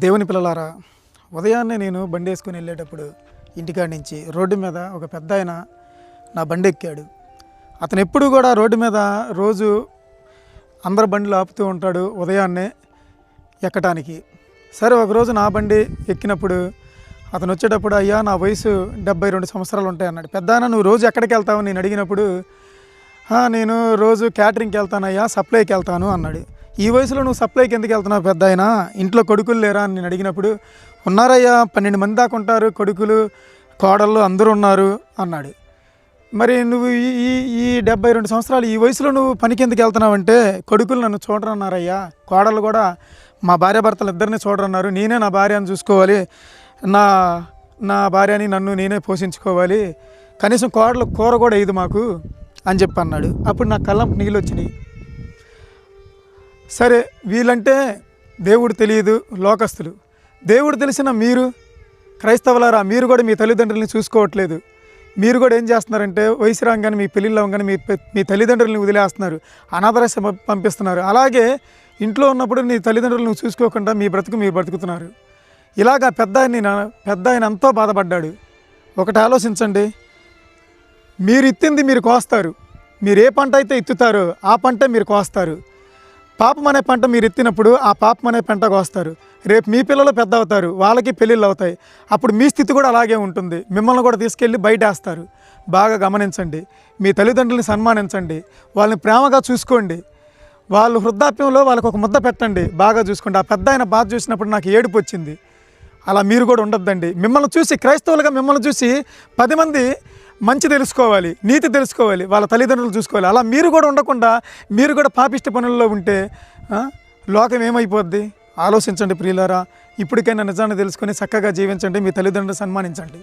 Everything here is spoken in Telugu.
దేవుని పిల్లలారా, ఉదయాన్నే నేను బండి వేసుకొని వెళ్ళేటప్పుడు ఇంటికాడి నుంచి రోడ్డు మీద ఒక పెద్దాయన నా బండి ఎక్కాడు. అతను ఎప్పుడు కూడా రోడ్డు మీద రోజు అందరు బండ్లు ఆపుతూ ఉంటాడు ఉదయాన్నే ఎక్కటానికి. సరే ఒకరోజు నా బండి ఎక్కినప్పుడు అతను వచ్చేటప్పుడు, అయ్యా నా వయసు 72 సంవత్సరాలు ఉంటాయి అన్నాడు. పెద్దాయన, నువ్వు రోజు ఎక్కడికి వెళ్తావు నేను అడిగినప్పుడు, నేను రోజు క్యాటరింగ్కి వెళ్తానయ్యా, సప్లైకి వెళ్తాను అన్నాడు. ఈ వయసులో నువ్వు సప్లైకి ఎందుకు వెళ్తున్నావు పెద్దాయన, ఇంట్లో కొడుకులు లేరా అని నేను అడిగినప్పుడు, ఉన్నారయ్యా 12 మంది దాకా ఉంటారు, కొడుకులు కోడళ్ళు అందరూ ఉన్నారు అన్నాడు. మరి నువ్వు ఈ ఈ 72 సంవత్సరాలు ఈ వయసులో నువ్వు పనికి ఎందుకు వెళ్తున్నావు అంటే, కొడుకులు నన్ను చూడరన్నారయ్యా, కోడళ్ళు కూడా మా భార్యాభర్తలు ఇద్దరిని చూడరన్నారు, నేనే నా భార్యను చూసుకోవాలి, నా భార్యని నన్ను నేనే పోషించుకోవాలి, కనీసం కోడలు కూర కూడా ఇది మాకు అని చెప్పి అన్నాడు. అప్పుడు నాకు కళ్ళంపు నీళ్ళు వచ్చినాయి. సరే, వీళ్ళంటే దేవుడు తెలియదు, లోకస్తులు. దేవుడు తెలిసిన మీరు క్రైస్తవులారా, మీరు కూడా మీ తల్లిదండ్రులని చూసుకోవట్లేదు. మీరు కూడా ఏం చేస్తున్నారంటే, వయసు రాగానే మీ పెళ్ళిళ్ళు అవ్వగానే మీ తల్లిదండ్రులని వదిలేస్తున్నారు, అనాథాశ్రమ పంపిస్తున్నారు. అలాగే ఇంట్లో ఉన్నప్పుడు నీ తల్లిదండ్రులు నువ్వు చూసుకోకుండా మీ బ్రతుకు మీరు బ్రతుకుతున్నారు. ఇలాగా పెద్ద ఆయన ఎంతో బాధపడ్డాడు. ఒకటి ఆలోచించండి, మీరు ఇత్తింది మీరు కోస్తారు. మీరు ఏ పంట అయితే ఇత్తుతారో ఆ పంటే మీరు కోస్తారు. పాపం అనే పంట మీరు ఎత్తినప్పుడు ఆ పాపం అనే పంట కోస్తారు. రేపు మీ పిల్లలు పెద్ద అవుతారు, వాళ్ళకి పెళ్ళిళ్ళు అవుతాయి, అప్పుడు మీ స్థితి కూడా అలాగే ఉంటుంది. మిమ్మల్ని కూడా తీసుకెళ్ళి బయట వేస్తారు. బాగా గమనించండి, మీ తల్లిదండ్రులని సన్మానించండి, వాళ్ళని ప్రేమగా చూసుకోండి, వాళ్ళు వృద్ధాప్యంలో వాళ్ళకు ఒక ముద్ద పెట్టండి, బాగా చూసుకోండి. ఆ పెద్ద ఆయన బాధ చూసినప్పుడు నాకు ఏడుపు వచ్చింది. అలా మీరు కూడా ఉండొద్దండి. మిమ్మల్ని చూసి, క్రైస్తవులుగా మిమ్మల్ని చూసి 10 మంది మంచి తెలుసుకోవాలి, నీతి తెలుసుకోవాలి, వాళ్ళ తల్లిదండ్రులు చూసుకోవాలి. అలా మీరు కూడా ఉండకుండా మీరు కూడా పాపిష్టి పనుల్లో ఉంటే లోకం ఏమైపోద్ది? ఆలోచించండి ప్రియులారా. ఇప్పటికైనా నిజాన్ని తెలుసుకొని చక్కగా జీవించండి, మీ తల్లిదండ్రులు సన్మానించండి.